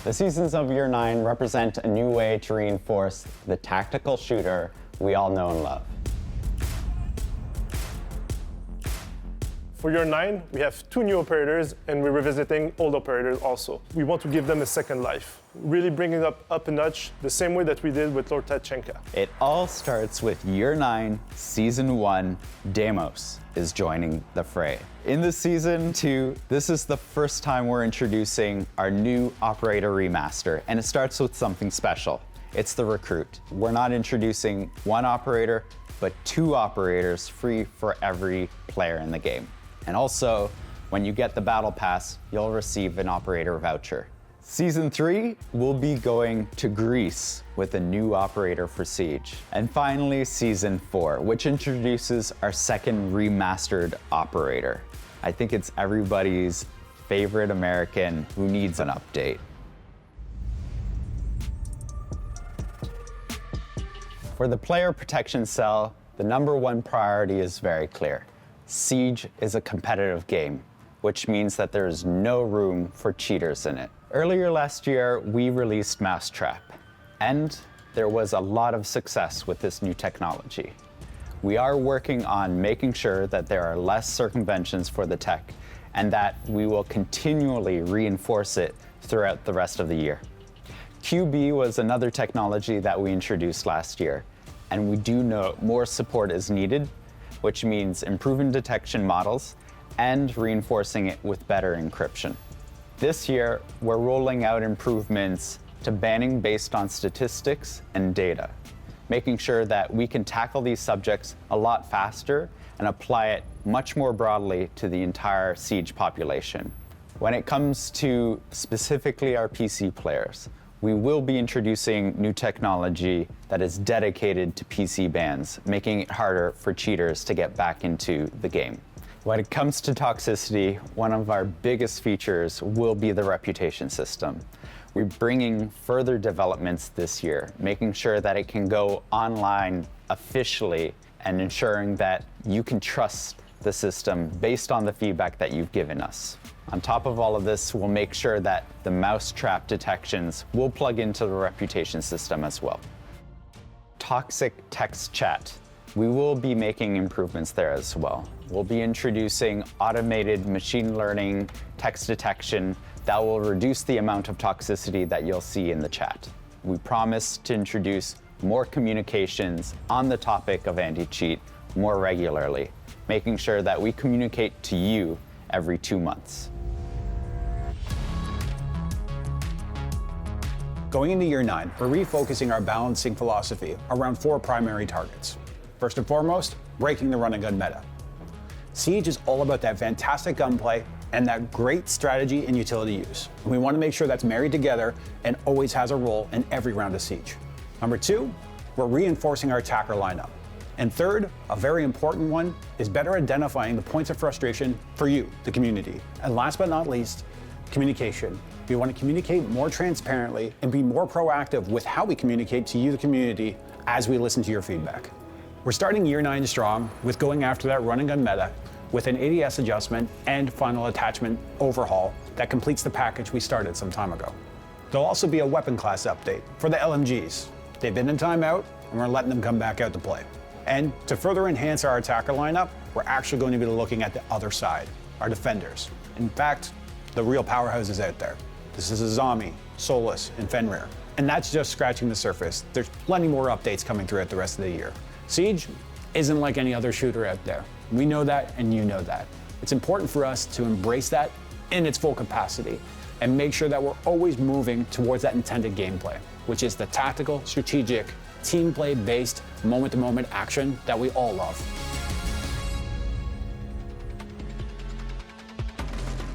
The seasons of Year 9 represent a new way to reinforce the tactical shooter we all know and love. For Year 9, we have 2 new operators, and we're revisiting old operators also. We want to give them a second life, really bring it up a notch, the same way that we did with Lord Tachenka. It all starts with Year 9, Season 1, Deimos is joining the fray. In the Season 2, this is the first time we're introducing our new operator remaster, and it starts with something special. It's the Recruit. We're not introducing 1 operator, but 2 operators free for every player in the game. And also, when you get the Battle Pass, you'll receive an operator voucher. Season 3, we'll be going to Greece with a new operator for Siege. And finally, Season 4, which introduces our second remastered operator. I think it's everybody's favorite American who needs an update. For the player protection cell, the #1 priority is very clear. Siege is a competitive game, which means that there is no room for cheaters in it. Earlier last year, we released Mousetrap, and there was a lot of success with this new technology. We are working on making sure that there are less circumventions for the tech, and that we will continually reinforce it throughout the rest of the year. QB was another technology that we introduced last year, and we do know more support is needed, which means improving detection models and reinforcing it with better encryption. This year, we're rolling out improvements to banning based on statistics and data, making sure that we can tackle these subjects a lot faster and apply it much more broadly to the entire Siege population. When it comes to specifically our PC players, we will be introducing new technology that is dedicated to PC bans, making it harder for cheaters to get back into the game. When it comes to toxicity, one of our biggest features will be the reputation system. We're bringing further developments this year, making sure that it can go online officially and ensuring that you can trust the system based on the feedback that you've given us. On top of all of this, we'll make sure that the Mousetrap detections will plug into the reputation system as well. Toxic text chat. We will be making improvements there as well. We'll be introducing automated machine learning text detection that will reduce the amount of toxicity that you'll see in the chat. We promise to introduce more communications on the topic of anti-cheat more regularly, making sure that we communicate to you every 2 months. Going into Year 9, we're refocusing our balancing philosophy around 4 primary targets. First and foremost, breaking the run and gun meta. Siege is all about that fantastic gunplay and that great strategy and utility use. We want to make sure that's married together and always has a role in every round of Siege. Number 2, we're reinforcing our attacker lineup. And third, a very important one, is better identifying the points of frustration for you, the community. And last but not least, communication. We want to communicate more transparently and be more proactive with how we communicate to you, the community, as we listen to your feedback. We're starting Year 9 strong with going after that run and gun meta with an ADS adjustment and final attachment overhaul that completes the package we started some time ago. There'll also be a weapon class update for the LMGs. They've been in timeout, and we're letting them come back out to play. And to further enhance our attacker lineup, we're actually going to be looking at the other side, our defenders. In fact, the real powerhouses out there. This is Azami, Solus, and Fenrir. And that's just scratching the surface. There's plenty more updates coming throughout the rest of the year. Siege isn't like any other shooter out there. We know that, and you know that. It's important for us to embrace that in its full capacity and make sure that we're always moving towards that intended gameplay, which is the tactical, strategic, team play-based, moment-to-moment action that we all love.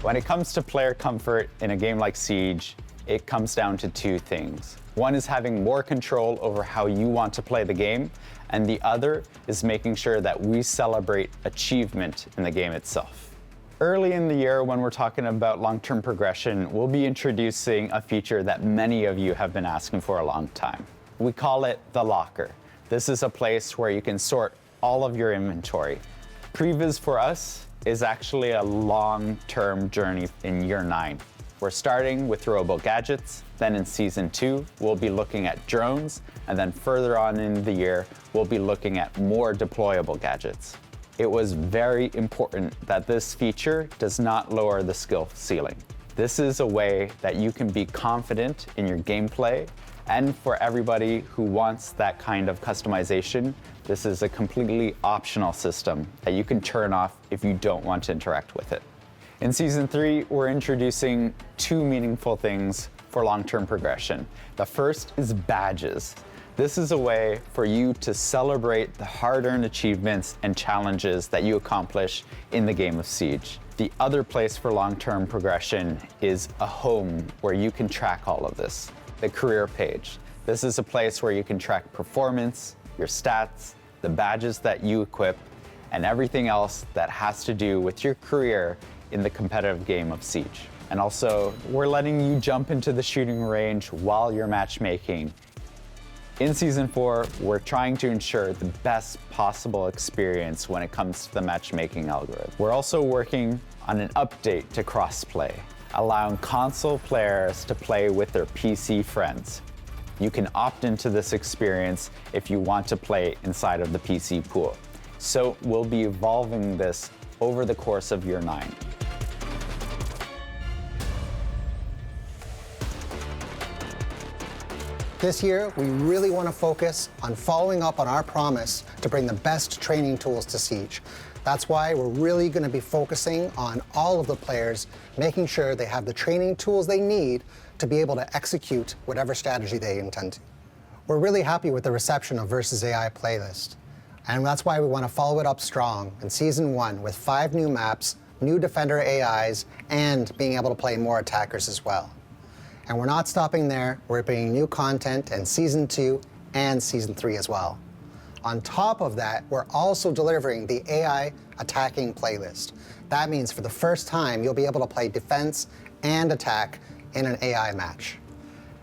When it comes to player comfort in a game like Siege, it comes down to 2 things. One is having more control over how you want to play the game, and the other is making sure that we celebrate achievement in the game itself. Early in the year, when we're talking about long-term progression, we'll be introducing a feature that many of you have been asking for a long time. We call it the locker. This is a place where you can sort all of your inventory. Previs for us is actually a long-term journey in Year 9. We're starting with throwable gadgets, then in Season 2, we'll be looking at drones, and then further on in the year, we'll be looking at more deployable gadgets. It was very important that this feature does not lower the skill ceiling. This is a way that you can be confident in your gameplay, and for everybody who wants that kind of customization, this is a completely optional system that you can turn off if you don't want to interact with it. In Season 3, we're introducing two meaningful things for long-term progression. The first is badges. This is a way for you to celebrate the hard-earned achievements and challenges that you accomplish in the game of Siege. The other place for long-term progression is a home where you can track all of this, the career page. This is a place where you can track performance, your stats, the badges that you equip, and everything else that has to do with your career in the competitive game of Siege. And also, we're letting you jump into the shooting range while you're matchmaking. In Season 4, we're trying to ensure the best possible experience when it comes to the matchmaking algorithm. We're also working on an update to crossplay, allowing console players to play with their PC friends. You can opt into this experience if you want to play inside of the PC pool. So we'll be evolving this over the course of Year 9. This year, we really want to focus on following up on our promise to bring the best training tools to Siege. That's why we're really going to be focusing on all of the players, making sure they have the training tools they need to be able to execute whatever strategy they intend to. We're really happy with the reception of Versus AI playlist, and that's why we want to follow it up strong in Season 1 with 5 new maps, new Defender AIs, and being able to play more attackers as well. And we're not stopping there. We're bringing new content in Season 2 and Season 3 as well. On top of that, we're also delivering the AI attacking playlist. That means for the first time, you'll be able to play defense and attack in an AI match.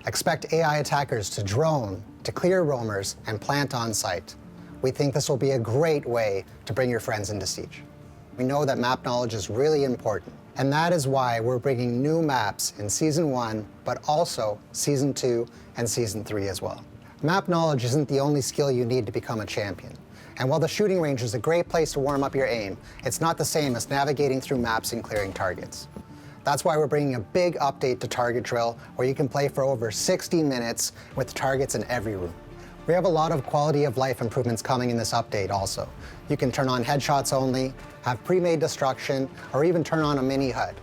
Expect AI attackers to drone, to clear roamers, and plant on site. We think this will be a great way to bring your friends into Siege. We know that map knowledge is really important. And that is why we're bringing new maps in Season 1, but also Season 2 and Season 3 as well. Map knowledge isn't the only skill you need to become a champion. And while the shooting range is a great place to warm up your aim, it's not the same as navigating through maps and clearing targets. That's why we're bringing a big update to Target Drill, where you can play for over 60 minutes with targets in every room. We have a lot of quality of life improvements coming in this update also. You can turn on headshots only, have pre-made destruction, or even turn on a mini HUD.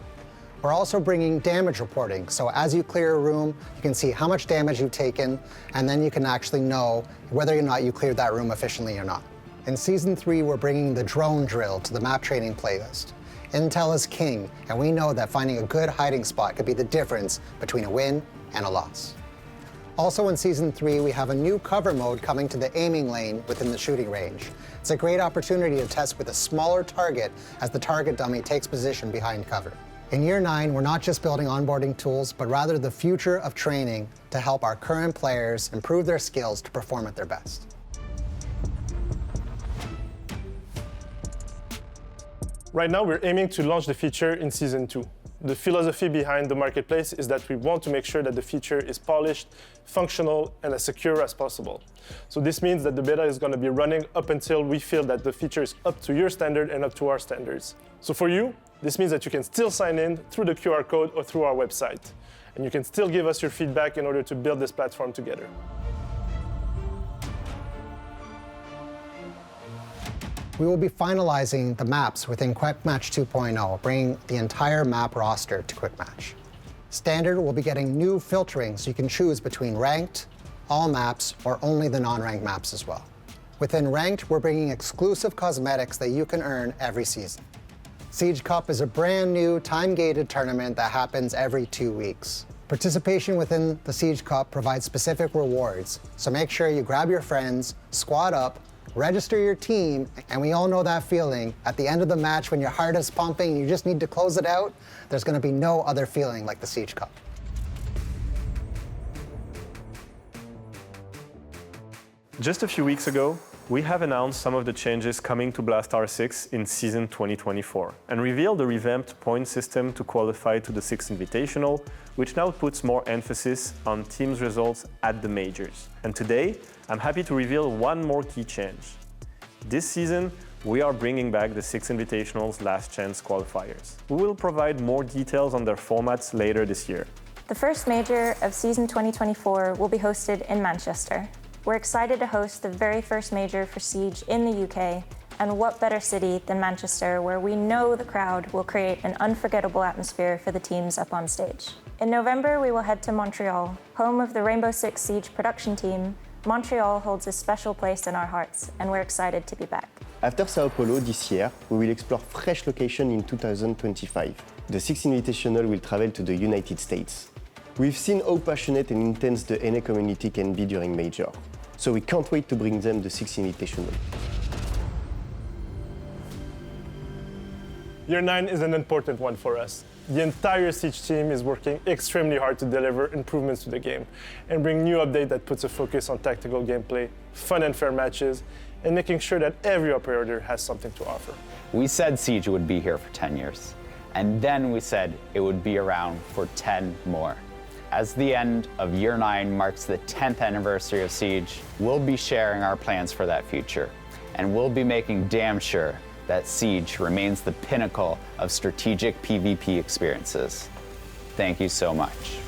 We're also bringing damage reporting, so as you clear a room, you can see how much damage you've taken, and then you can actually know whether or not you cleared that room efficiently or not. In Season 3, we're bringing the drone drill to the map training playlist. Intel is king, and we know that finding a good hiding spot could be the difference between a win and a loss. Also in Season 3, we have a new cover mode coming to the aiming lane within the shooting range. It's a great opportunity to test with a smaller target as the target dummy takes position behind cover. In Year 9, we're not just building onboarding tools, but rather the future of training to help our current players improve their skills to perform at their best. Right now, we're aiming to launch the feature in Season 2. The philosophy behind the marketplace is that we want to make sure that the feature is polished, functional, and as secure as possible. So this means that the beta is going to be running up until we feel that the feature is up to your standard and up to our standards. So for you, this means that you can still sign in through the QR code or through our website. And you can still give us your feedback in order to build this platform together. We will be finalizing the maps within Quick Match 2.0, bringing the entire map roster to Quick Match. Standard will be getting new filtering so you can choose between ranked, all maps, or only the non-ranked maps as well. Within ranked, we're bringing exclusive cosmetics that you can earn every season. Siege Cup is a brand new time-gated tournament that happens every 2 weeks. Participation within the Siege Cup provides specific rewards, so make sure you grab your friends, squad up, register your team, and we all know that feeling. At the end of the match when your heart is pumping and you just need to close it out, there's going to be no other feeling like the Siege Cup. Just a few weeks ago, We have announced some of the changes coming to Blastar 6 in season 2024 and revealed the revamped point system to qualify to the 6th Invitational, which now puts more emphasis on teams' results at the majors. And today, I'm happy to reveal one more key change. This season, we are bringing back the 6th Invitational's last chance qualifiers. We will provide more details on their formats later this year. The first major of season 2024 will be hosted in Manchester. We're excited to host the very first major for Siege in the UK, and what better city than Manchester, where we know the crowd will create an unforgettable atmosphere for the teams up on stage. In November, we will head to Montreal, home of the Rainbow Six Siege production team. Montreal holds a special place in our hearts, and we're excited to be back. After Sao Paulo this year, we will explore fresh locations in 2025. The 6th Invitational will travel to the United States. We've seen how passionate and intense the NA community can be during Major, so we can't wait to bring them the 6th Invitational. Year 9 is an important one for us. The entire Siege team is working extremely hard to deliver improvements to the game and bring new update that puts a focus on tactical gameplay, fun and fair matches, and making sure that every operator has something to offer. We said Siege would be here for 10 years, and then we said it would be around for 10 more. As the end of Year 9 marks the 10th anniversary of Siege, we'll be sharing our plans for that future, and we'll be making damn sure that Siege remains the pinnacle of strategic PvP experiences. Thank you so much.